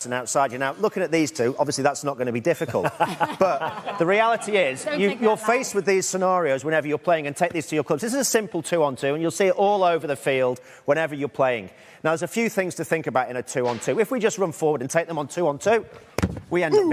and outside you. Now, looking at these two, obviously that's not going to be difficult. But the reality is, you're faced with these scenarios whenever you're playing, and take these to your clubs. This is a simple 2-on-2, and you'll see it all over the field whenever you're playing. Now, there's a few things to think about in a 2-on-2. If we just run forward and take them on 2-on-2, we end up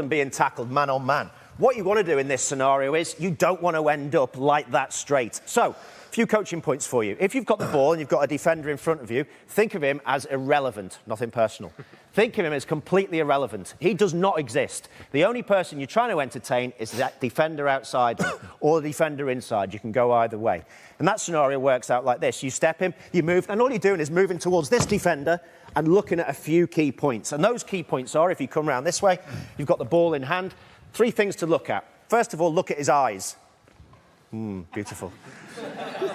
being tackled man on man. What you want to do in this scenario is you don't want to end up like that straight. So, a few coaching points for you. If you've got the ball and you've got a defender in front of you, think of him as irrelevant, nothing personal. Think of him as completely irrelevant. He does not exist. The only person you're trying to entertain is that defender outside or the defender inside. You can go either way. And that scenario works out like this. You step him, you move, and all you're doing is moving towards this defender and looking at a few key points. And those key points are, if you come around this way, you've got the ball in hand. 3 things to look at. First of all, look at his eyes. Beautiful.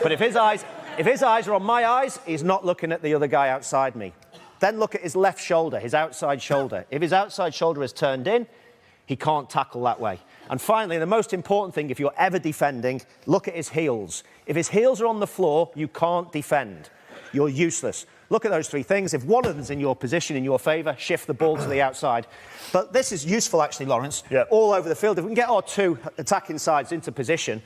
But if his eyes are on my eyes, he's not looking at the other guy outside me. Then look at his left shoulder, his outside shoulder. If his outside shoulder is turned in, he can't tackle that way. And finally, the most important thing, if you're ever defending, look at his heels. If his heels are on the floor, you can't defend. You're useless. Look at those 3 things. If one of them's in your position, in your favour, shift the ball to the outside. But this is useful, actually, Lawrence, all over the field. If we can get our 2 attacking sides into position,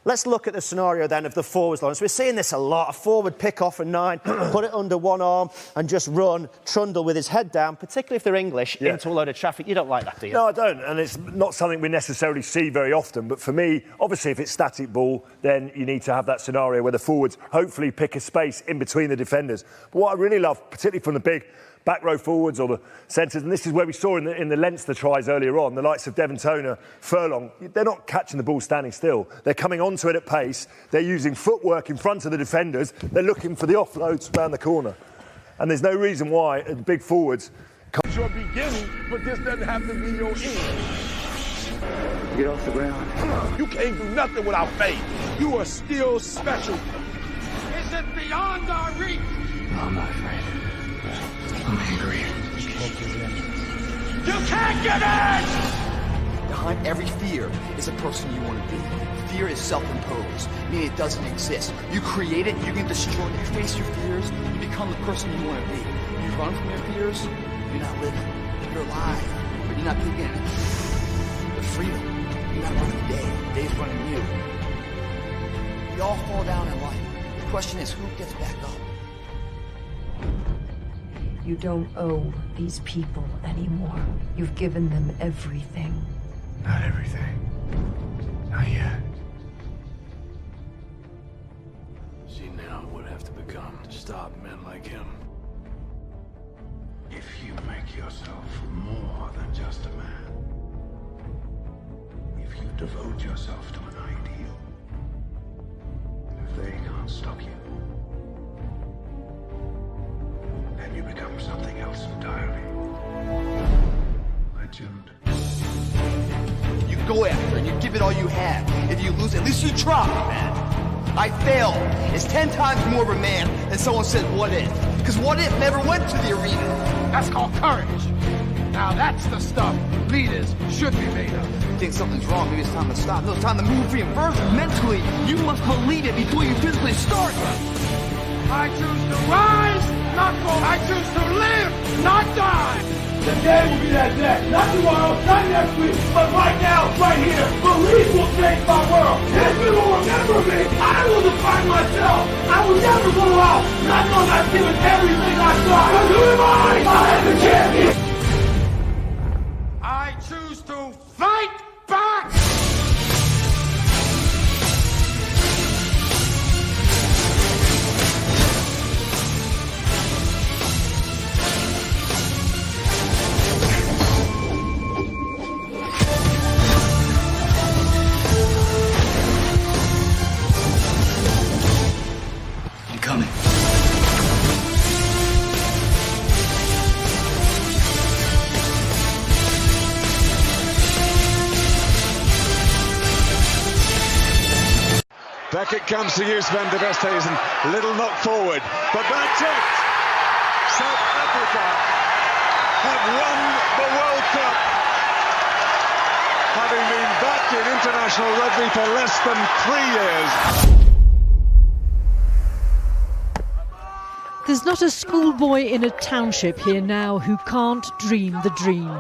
let's look at the scenario then of the forwards, Lawrence. We're seeing this a lot. A forward pick off a 9, put it under one arm and just run, trundle with his head down, particularly if they're English, into a load of traffic. You don't like that, do you? No, I don't. And it's not something we necessarily see very often. But for me, obviously, if it's static ball, then you need to have that scenario where the forwards hopefully pick a space in between the defenders. But what I really love, particularly from the big back row forwards or the centres, and this is where we saw in the Leinster tries earlier on, the likes of Devon Toner, Furlong, they're not catching the ball standing still. They're coming onto it at pace. They're using footwork in front of the defenders. They're looking for the offloads around the corner. And there's no reason why the big forwards... It's your beginning, but this doesn't have to be your end. Get off the ground. You can't do nothing without faith. You are still special. Is it beyond our reach? No, I'm not afraid. I'm angry. You can't get in! Behind every fear is a person you want to be. Fear is self-imposed, meaning it doesn't exist. You create it, you can destroy it. You face your fears, you become the person you want to be. You run from your fears, you're not living. You're alive, but you're not kicking it. The freedom, you're not running the day. The day's running you. We all fall down in life. The question is, who gets back up? You don't owe these people anymore. You've given them everything. Not everything. Not yet. See now what I have to become to stop men like him. If you make yourself more than just a man, if you devote yourself to an ideal, if they can't stop you, then you become something else entirely. Legend. You go after it and you give it all you have. If you lose, at least you try, man. I failed. It's 10 times more of a man than someone said, what if? Because what if never went to the arena? That's called courage. Now that's the stuff leaders should be made of. You think something's wrong, maybe it's time to stop. No, it's time to move reinversion. Mentally, you must believe it before you physically start. I choose to rise, not fall. I choose to live, not die. The day will be that day. Not tomorrow, not next week, but right now, right here. Belief will change my world. History will remember me. I will define myself. I will never go out, not knowing I've given everything I got. But who am I? I am the champion. I choose to fight back. Coming. Back it comes to use Van der Westhuizen. Little knock forward, but that's it. South Africa have won the World Cup, having been back in international rugby for less than 3 years. There's not a schoolboy in a township here now who can't dream the dream.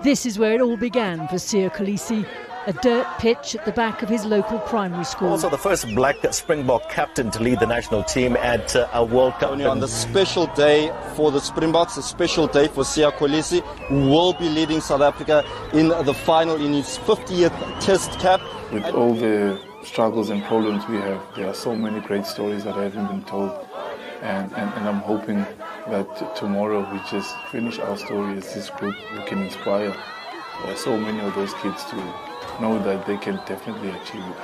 This is where it all began for Siya Kolisi, a dirt pitch at the back of his local primary school. Also the first black Springbok captain to lead the national team at a World Cup. On the special day for the Springboks, a special day for Siya Kolisi, who will be leading South Africa in the final in his 50th Test cap. With all the struggles and problems we have, there are so many great stories that haven't been told. And I'm hoping that tomorrow we just finish our story as this group. We can inspire so many of those kids to know that they can definitely achieve it.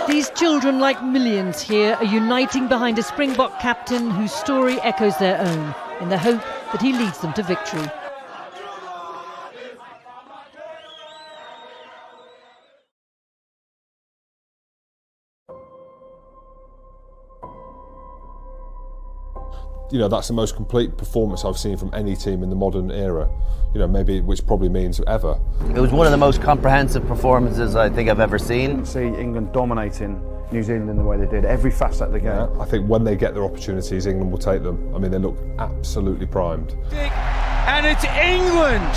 These children, like millions here, are uniting behind a Springbok captain whose story echoes their own, in the hope that he leads them to victory. You know, that's the most complete performance I've seen from any team in the modern era, you know, maybe, which probably means ever. It was one of the most comprehensive performances I think I've ever seen. See England dominating New Zealand in the way they did, every facet of the game. Yeah, I think when they get their opportunities, England will take them. I mean, they look absolutely primed. And it's England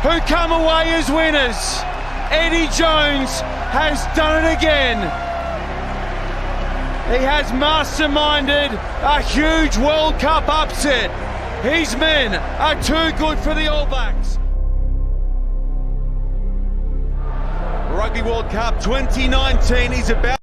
who come away as winners. Eddie Jones has done it again. He has masterminded a huge World Cup upset. His men are too good for the All Blacks. Rugby World Cup 2019 is about